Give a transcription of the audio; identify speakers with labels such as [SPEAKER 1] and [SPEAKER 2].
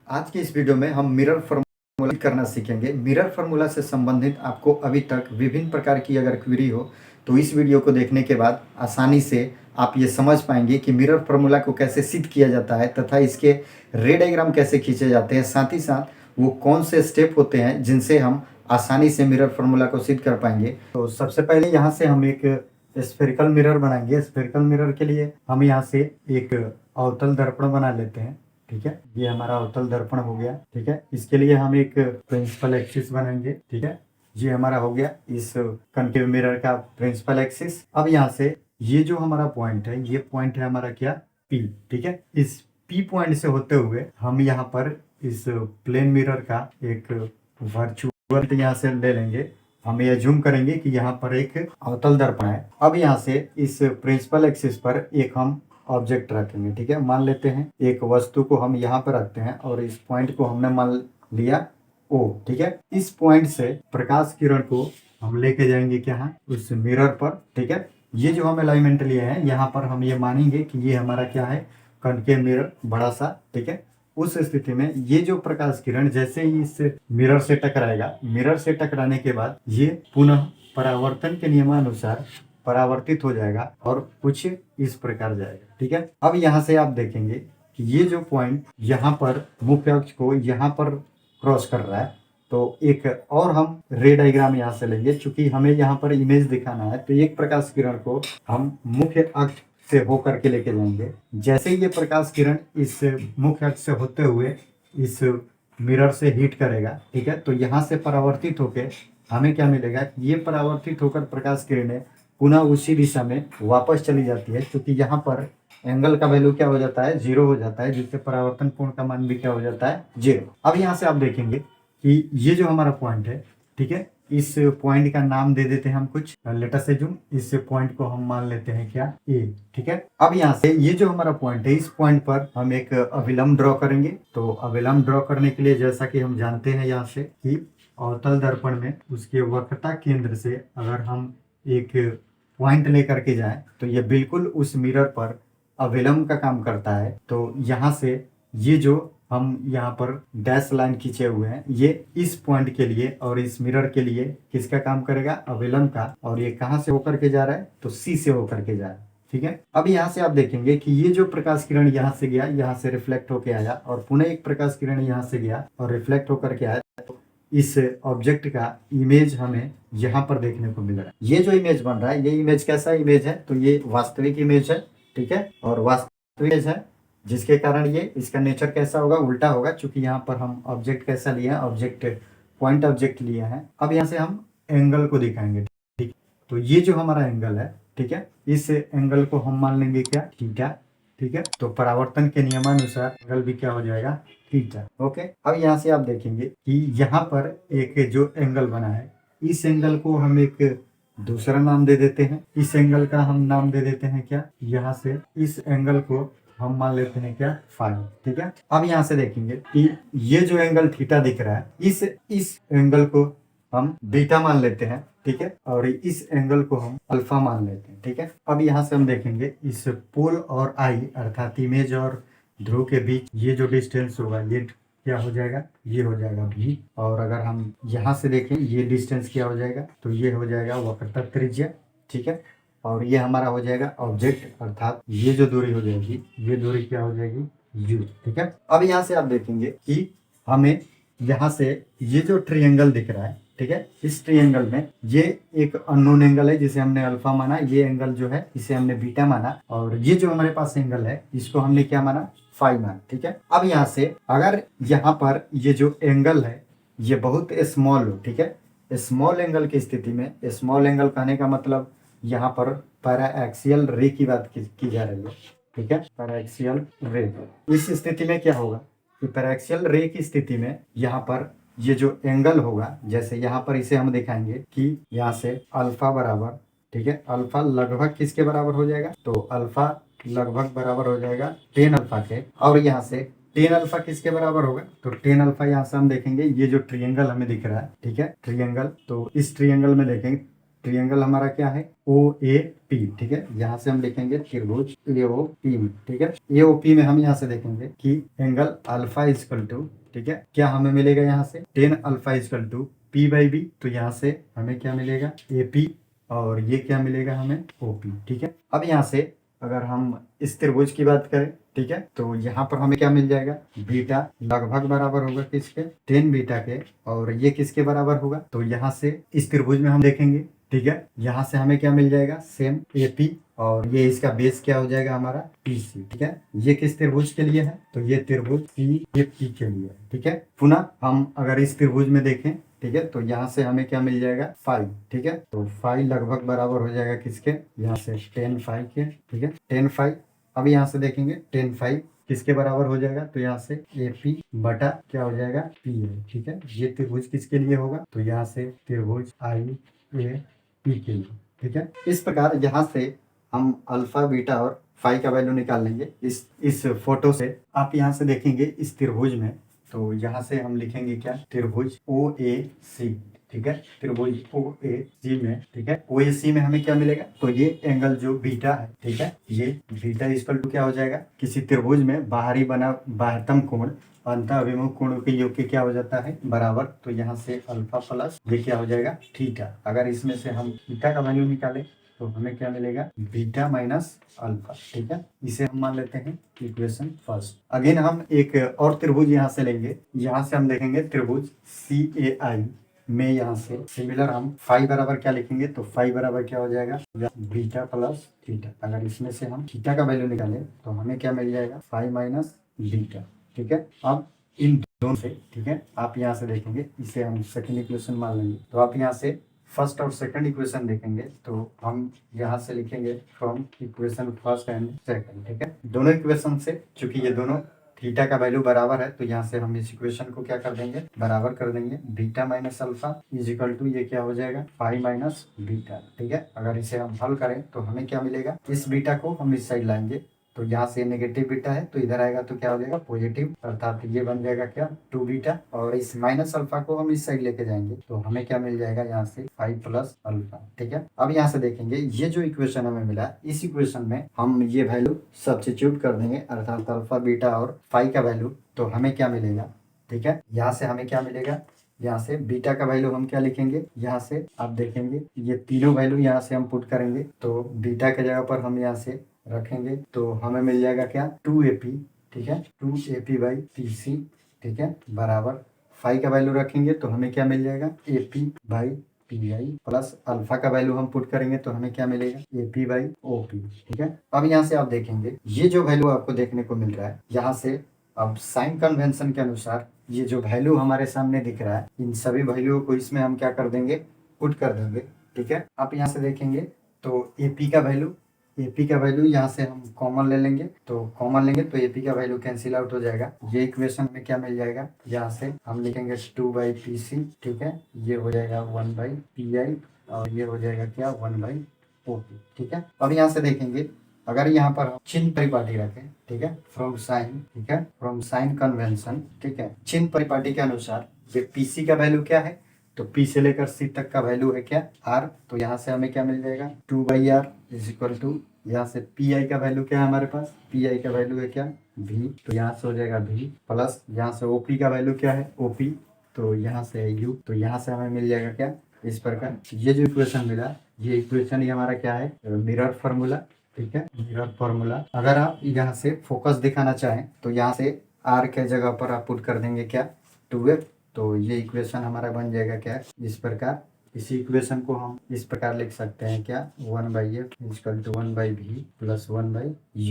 [SPEAKER 1] आज की इस वीडियो में हम मिरर फार्मूला करना सीखेंगे। मिरर फार्मूला से संबंधित आपको अभी तक विभिन्न प्रकार की अगर क्वेरी हो तो इस वीडियो को देखने के बाद आसानी से आप ये समझ पाएंगे कि मिरर फार्मूला को कैसे सिद्ध किया जाता है तथा इसके रे डायग्राम कैसे खींचे जाते हैं, साथ ही साथ वो कौन से स्टेप होते हैं जिनसे हम आसानी से मिरर फार्मूला को सिद्ध कर पाएंगे। तो सबसे पहले यहाँ से हम एक स्फेरिकल मिरर बनाएंगे। स्फेरिकल मिरर के लिए हम यहाँ से एक अवतल दर्पण बना लेते हैं। ठीक है, ये हमारा अवतल दर्पण हो गया। ठीक है, इसके लिए हम एक प्रिंसिपल एक्सिस बनाएंगे। ठीक है, ये हमारा हो गया इस कनकेव मिरर का प्रिंसिपल एक्सिस। अब यहाँ से ये जो हमारा पॉइंट है, ये पॉइंट है हमारा क्या, पी। ठीक है, इस पी पॉइंट से होते हुए हम यहाँ पर इस प्लेन मिरर का एक वर्चुअल यहाँ से ले लेंगे। हम ये जूम करेंगे कि यहाँ पर एक अवतल दर्पण है। अब यहाँ से इस प्रिंसिपल एक्सिस पर एक हम ऑब्जेक्ट रखेंगे। ठीक है, मान लेते हैं एक वस्तु को हम यहाँ पर रखते हैं और इस पॉइंट को हमने मान लिया O। ठीक है, इस पॉइंट से प्रकाश किरण को हम लेके जाएंगे क्या, उस मिरर पर। ठीक है, ये जो हम अलाइनमेंट लिए हैं यहाँ पर हम ये मानेंगे कि ये हमारा क्या है, कनकेव मिरर बड़ा सा। ठीक है, उस स्थिति में ये जो प्रकाश किरण जैसे ही इस मिरर से टकराएगा, मिरर से टकराने के बाद ये पुनः परावर्तन के नियमानुसार परावर्तित हो जाएगा और कुछ इस प्रकार जाएगा। ठीक है, अब यहाँ से आप देखेंगे कि ये जो पॉइंट यहाँ पर मुख्य अक्ष को यहाँ पर क्रॉस कर रहा है, तो एक और हम रे डायग्राम यहाँ से लेंगे। चूंकि हमें यहाँ पर इमेज दिखाना है तो एक प्रकाश किरण को हम मुख्य अक्ष से होकर के लेके जाएंगे। जैसे ही ये प्रकाश किरण इस मुख्य अक्ष से होते हुए इस मिरर से हिट करेगा, ठीक है, तो यहाँ से परावर्तित होकर हमें क्या मिलेगा, ये परावर्तित होकर प्रकाश किरणें पुनः उसी दिशा में वापस चली जाती है। क्योंकि यहाँ पर एंगल का वैल्यू क्या हो जाता है, 0 हो जाता है, जिससे परावर्तन कोण का मान भी क्या हो जाता है, 0। अब यहाँ से आप देखेंगे कि ये जो हमारा पॉइंट है, ठीक है, इस पॉइंट का नाम दे देते हैं हम कुछ, लेट अस अज्यूम इस पॉइंट को हम मान लेते हैं क्या, ए। ठीक है, अब यहाँ से ये जो हमारा पॉइंट है, इस पॉइंट पर हम एक अभिलंब ड्रॉ करेंगे। तो अभिलंब ड्रॉ करने के लिए जैसा कि हम जानते हैं यहाँ से कि अवतल दर्पण में उसके वक्रता केंद्र से अगर हम एक पॉइंट लेकर के जाएं तो ये बिल्कुल उस मिरर पर अभिलंब का काम करता है। तो यहाँ से ये जो हम यहाँ पर डैश लाइन खींचे हुए हैं, ये इस पॉइंट के लिए और इस मिरर के लिए किसका काम करेगा, अभिलंब का। और ये कहाँ से होकर के जा रहा है, तो सी से होकर के जा रहा है। ठीक है, अब यहाँ से आप देखेंगे कि ये जो प्रकाश किरण यहाँ से गया, यहाँ से रिफ्लेक्ट होके आया और पुनः एक प्रकाश किरण यहाँ से गया और रिफ्लेक्ट होकर के आया। तो इस ऑब्जेक्ट का इमेज हमें यहाँ पर देखने को मिल रहा है। ये जो इमेज बन रहा है, ये इमेज कैसा इमेज है, तो ये वास्तविक इमेज है। ठीक है, और वास्तविक इमेज है जिसके कारण ये इसका नेचर कैसा होगा, उल्टा होगा। चूंकि यहाँ पर हम ऑब्जेक्ट कैसा लिया है, ऑब्जेक्ट पॉइंट ऑब्जेक्ट लिया है। अब यहाँ से हम एंगल को दिखाएंगे। ठीक, तो ये जो हमारा एंगल है, ठीक है, इस एंगल को हम मान लेंगे क्या, थीटा। ठीक है, तो परावर्तन के नियमानुसार एंगल भी क्या हो जाएगा, थीटा। ओके, अब यहाँ से आप देखेंगे कि यहाँ पर एक जो एंगल बना है, इस एंगल को हम एक दूसरा नाम दे देते हैं। इस एंगल का हम नाम दे देते हैं क्या, यहाँ से इस एंगल को हम मान लेते हैं क्या, फाई। ठीक है, अब यहाँ से देखेंगे कि ये जो एंगल थीटा दिख रहा है, इस एंगल को हम बीटा मान लेते हैं। ठीक है, और इस एंगल को हम अल्फा मान लेते हैं। ठीक है, अब यहाँ से हम देखेंगे इस पोल और आई अर्थात इमेज और ध्रुव के बीच ये जो डिस्टेंस होगा, ये क्या हो जाएगा, ये हो जाएगा भी। और अगर हम यहाँ से देखें ये डिस्टेंस क्या हो जाएगा, तो ये हो जाएगा वक्रता त्रिज्या। ठीक है, और ये हमारा हो जाएगा ऑब्जेक्ट अर्थात ये जो दूरी हो जाएगी, ये दूरी क्या हो जाएगी, u। ठीक है, अब यहाँ से आप देखेंगे कि हमें यहाँ से ये जो ट्रायंगल दिख रहा है, ठीक है, इस ट्रायंगल में ये एक अननोन एंगल है जिसे हमने अल्फा माना, ये एंगल जो है इसे हमने बीटा माना, और ये जो हमारे पास एंगल है इसको हमने क्या माना, फाई माना। ठीक है, अब यहाँ से अगर यहाँ पर ये जो एंगल है ये बहुत स्मॉल हो, ठीक है, स्मॉल एंगल की स्थिति में, स्मॉल एंगल कहने का मतलब यहाँ पर पैराएक्सियल रे की बात की जा रही है। ठीक है, पैराएक्सियल रे, इस स्थिति में क्या होगा कि पैराएक्सियल रे की स्थिति में यहाँ पर ये जो एंगल होगा, जैसे यहाँ पर इसे हम दिखाएंगे कि यहाँ से अल्फा बराबर, ठीक है, अल्फा लगभग किसके बराबर हो जाएगा, तो अल्फा लगभग बराबर हो जाएगा 10 अल्फा के। और यहाँ से 10 अल्फा किसके बराबर होगा, तो 10 अल्फा यहाँ से हम देखेंगे ये जो ट्रायंगल हमें दिख रहा है, ठीक है, ट्रायंगल, तो इस ट्रायंगल में देखेंगे ट्रिएंगल हमारा क्या है, ओ ए पी। ठीक है, यहाँ से हम लिखेंगे त्रिभुज ए ओ पी में। ठीक है, ए ओ पी में हम यहाँ से देखेंगे कि एंगल अल्फा इजकल टू, ठीक है, क्या हमें मिलेगा यहाँ से ten alpha equal to P by B. तो यहाँ से हमें क्या मिलेगा ए पी, और ये क्या मिलेगा हमें ओ पी। ठीक है, अब यहाँ से अगर हम इस त्रिभुज की बात करें, ठीक है, तो यहाँ पर हमें क्या मिल जाएगा, बीटा लगभग बराबर होगा किसके, टेन बीटा के, और ये किसके बराबर होगा, तो यहाँ से इस त्रिभुज में हम देखेंगे। ठीक है, यहाँ से हमें क्या मिल जाएगा सेम ए पी, और ये इसका बेस क्या हो जाएगा हमारा पी सी। ठीक है, ये किस त्रिभुज के लिए है, तो ये त्रिभुज सी ए पी के लिए है। ठीक है, पुनः हम अगर इस त्रिभुज में देखें, ठीक है, तो यहाँ से हमें क्या मिल जाएगा फाइव। ठीक है, तो फाइव लगभग बराबर हो जाएगा किसके, यहाँ से टेन फाइव के। ठीक है, टेन फाइव, अब यहाँ से देखेंगे टेन फाइव किसके बराबर हो जाएगा, तो यहाँ से ए पी बटा क्या हो जाएगा पी ए। ठीक है, ये त्रिभुज किसके लिए होगा, तो यहाँ से त्रिभुज आई ए पी के लिए। ठीक है, इस प्रकार यहाँ से हम अल्फा बीटा और फाई का वैल्यू निकाल लेंगे इस फोटो से। आप यहाँ से देखेंगे इस त्रिभुज में, तो यहाँ से हम लिखेंगे क्या, त्रिभुज ओ ए सी। ठीक है, त्रिभुज ओ ए सी में, ठीक है, ओ ए सी में हमें क्या मिलेगा, तो ये एंगल जो बीटा है, ठीक है, ये बीटा इक्वल टू क्या हो जाएगा, किसी त्रिभुज में बाहरी बना बाह्यतम कोण अंतः अभिमुख कोणों के योग के क्या हो जाता है बराबर। तो यहाँ से अल्फा प्लस ये क्या हो जाएगा थीटा। अगर इसमें से हम थीटा का वैल्यू निकालें तो हमें क्या मिलेगा बीटा माइनस अल्फा। ठीक है, इसे हम मान लेते हैं इक्वेशन फर्स्ट। अगेन हम एक और त्रिभुज यहाँ से लेंगे, यहाँ से हम देखेंगे त्रिभुज सी ए आई में, यहाँ से सिमिलर हम फाई बराबर क्या लिखेंगे, तो फाई बराबर क्या हो जाएगा बीटा प्लस थीटा। अगर इसमें से हम थीटा का वैल्यू निकालें तो हमें क्या मिल जाएगा फाई माइनस बीटा। ठीक है, अब इन दोनों से, ठीक है, आप यहाँ से देखेंगे इसे हम सेकंड इक्वेशन मान लेंगे। तो आप यहाँ से फर्स्ट और सेकंड इक्वेशन देखेंगे तो हम यहाँ से लिखेंगे from equation first and second. ठीक है, दोनों इक्वेशन से, चूंकि ये दोनों थीटा का वैल्यू बराबर है, तो यहाँ से हम इस इक्वेशन को क्या कर देंगे बराबर कर देंगे। Beta minus alpha is equal to ये क्या हो जाएगा फाई माइनस बीटा। ठीक है, अगर इसे हम हल करें तो हमें क्या मिलेगा, इस बीटा को हम इस साइड लाएंगे, तो यहाँ से नेगेटिव बीटा है तो इधर आएगा तो क्या हो जाएगा पॉजिटिव, अर्थात ये बन जाएगा क्या टू बीटा, और इस माइनस अल्फा को हम इस साइड लेके जाएंगे तो हमें क्या मिल जाएगा यहाँ से फाइव प्लस अल्फा। ठीक है, अब यहाँ से देखेंगे ये जो इक्वेशन हमें मिला, इस इक्वेशन में हम ये वैल्यू सब्स्टिट्यूट कर देंगे, अर्थात अल्फा बीटा और फाइव का वैल्यू, तो हमें क्या मिलेगा। ठीक है, यहाँ से हमें क्या मिलेगा, यहाँ से बीटा का वैल्यू हम क्या लिखेंगे, यहाँ से आप देखेंगे ये तीनों वैल्यू यहाँ से हम पुट करेंगे, तो बीटा के जगह पर हम यहाँ से रखेंगे तो हमें मिल जाएगा क्या टू ए पी। ठीक है, two A P by P C. ठीक है, बराबर फाई का वैल्यू रखेंगे तो हमें क्या मिल जाएगा A P by P I, plus alpha का वैल्यू हम पुट करेंगे तो हमें क्या मिलेगा A P by O P. ठीक है, अब यहाँ से आप देखेंगे ये जो वैल्यू आपको देखने को मिल रहा है, यहाँ से अब साइन कन्वेंशन के अनुसार ये जो वैल्यू हमारे सामने दिख रहा है, इन सभी वैल्यूओं को इसमें हम क्या कर देंगे पुट कर देंगे। ठीक है, आप यहाँ से देखेंगे तो एपी का वैल्यू यहाँ से हम कॉमन ले लेंगे, तो कॉमन लेंगे तो एपी का वैल्यू कैंसिल आउट हो जाएगा। ये इक्वेशन में क्या मिल जाएगा, यहाँ से हम लिखेंगे टू बाई पी सी। ठीक है, ये हो जाएगा वन बाई पी आई, और ये हो जाएगा क्या वन बाई ओ पी। ठीक है, अब यहाँ से देखेंगे अगर यहाँ पर हम चिन्ह परिपाटी रखें, ठीक है, फ्रॉम साइन, ठीक है, फ्रॉम साइन कन्वेंशन, ठीक है, चिन्ह परिपाटी के अनुसार ये पीसी का वैल्यू क्या है, तो पी से लेकर सी तक का वैल्यू है क्या आर, तो यहाँ से हमें क्या मिल जाएगा two by R is equal to, यहाँ से पी आई का वैल्यू क्या है हमारे पास, पी आई का वैल्यू है क्या भी, तो यहाँ से हो जाएगा भी, प्लस यहाँ से ओपी का वैल्यू क्या है ओपी, तो यहाँ से यू, तो यहाँ से हमें मिल जाएगा क्या इस प्रकार। ये जो इक्वेशन मिला, ये इक्वेशन ही हमारा क्या है मिरर फार्मूला। ठीक है, मिरर फार्मूला। अगर आप यहाँ से फोकस दिखाना चाहें तो यहाँ से आर के जगह पर आप पुट कर देंगे क्या टू एफ, तो ये इक्वेशन हमारा बन जाएगा क्या इस प्रकार। इसी इक्वेशन को हम इस प्रकार लिख सकते हैं क्या one by F equal to one by V plus one by